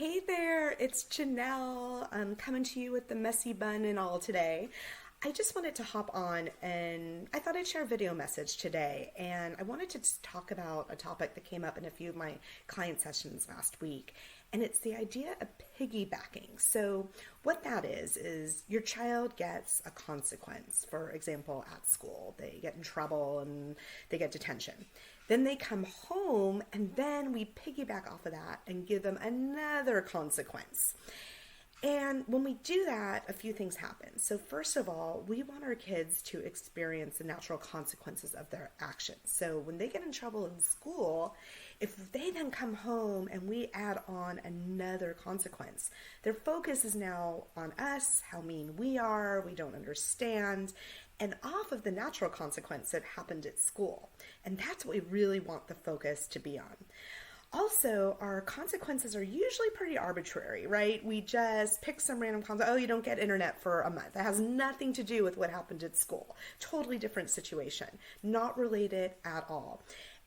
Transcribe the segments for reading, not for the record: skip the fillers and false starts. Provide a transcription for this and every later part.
Hey there, it's Janelle. I'm coming to you with the messy bun and all today. I just wanted to hop on and I thought I'd share a video message today. And I wanted to just talk about a topic that came up in a few of my client sessions last week. And it's the idea of piggybacking. So, what that is your child gets a consequence. For example, at school, they get in trouble and they get detention. Then they come home, and then we piggyback off of that and give them another consequence. And when we do that, a few things happen. So first of all, we want our kids to experience the natural consequences of their actions. So when they get in trouble in school, if they then come home and we add on another consequence, their focus is now on us, how mean we are, we don't understand, and off of the natural consequence that happened at school. And that's what we really want the focus to be on. Also, our consequences are usually pretty arbitrary, right? We just pick some random consequence. Oh, you don't get internet for a month. That has nothing to do with what happened at school. Totally different situation. Not related at all.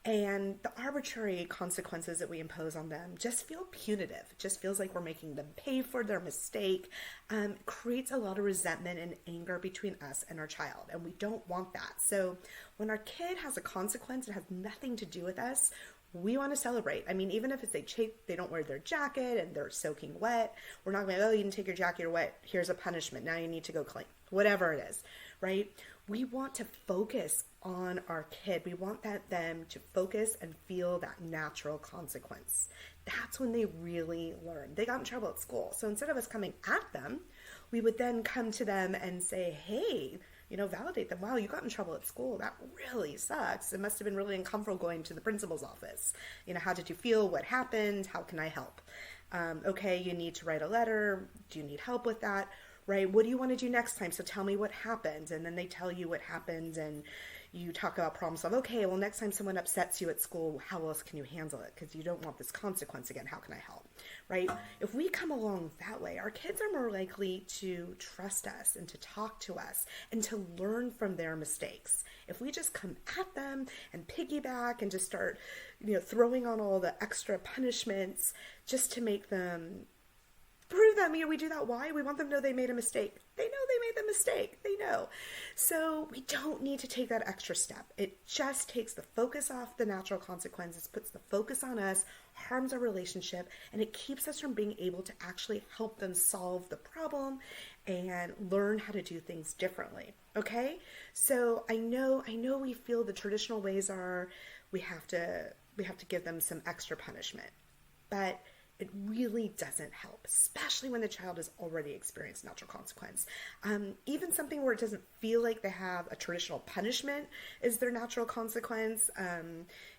And the arbitrary consequences that we impose on them just feel punitive. It just feels like we're making them pay for their mistake. Creates a lot of resentment and anger between us and our child. And we don't want that. So when our kid has a consequence, it has nothing to do with us. We want to celebrate. I mean, even if it's they don't wear their jacket and they're soaking wet, we're not going to, oh, you didn't take your jacket, you're wet. Here's a punishment. Now you need to go clean. Whatever it is, right? We want to focus on our kid. We want them to focus and feel that natural consequence. That's when they really learn. They got in trouble at school. So instead of us coming at them, we would then come to them and say, hey, validate them. Wow, you got in trouble at school. That really sucks. It must have been really uncomfortable going to the principal's office. How did you feel? What happened? How can I help? Okay, you need to write a letter. Do you need help with that? Right? What do you want to do next time? So tell me what happened. And then they tell you what happened and you talk about problem solve. Okay, well, next time someone upsets you at school, how else can you handle it? Because you don't want this consequence again. How can I help? Right? If we come along that way, our kids are more likely to trust us and to talk to us and to learn from their mistakes. If we just come at them and piggyback and just start, throwing on all the extra punishments just to make them prove them, we do that. Why? We want them to know they made a mistake. They know they made the mistake. They know. So we don't need to take that extra step. It just takes the focus off the natural consequences, puts the focus on us, harms our relationship, and it keeps us from being able to actually help them solve the problem and learn how to do things differently. Okay? So I know we feel the traditional ways are we have to give them some extra punishment. But it really doesn't help, especially when the child has already experienced natural consequence. Even something where it doesn't feel like they have a traditional punishment is their natural consequence.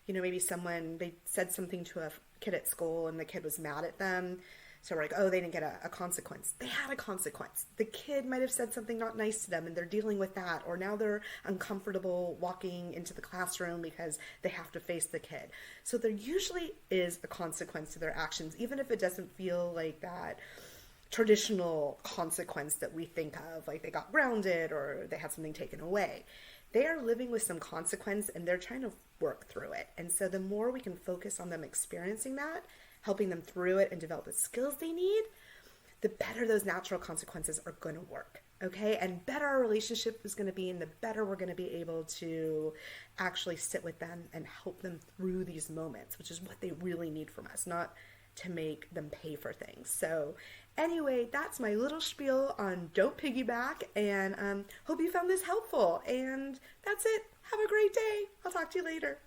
Maybe they said something to a kid at school and the kid was mad at them. So we're like, oh, they didn't get a consequence. They had a consequence. The kid might have said something not nice to them and they're dealing with that. Or now they're uncomfortable walking into the classroom because they have to face the kid. So there usually is a consequence to their actions, even if it doesn't feel like that traditional consequence that we think of, like they got grounded or they had something taken away. They are living with some consequence and they're trying to work through it. And so the more we can focus on them experiencing that, helping them through it and develop the skills they need, the better those natural consequences are going to work. Okay? And better our relationship is going to be, and the better we're going to be able to actually sit with them and help them through these moments, which is what they really need from us, not to make them pay for things. So anyway, that's my little spiel on don't piggyback, and hope you found this helpful. And that's it. Have a great day. I'll talk to you later.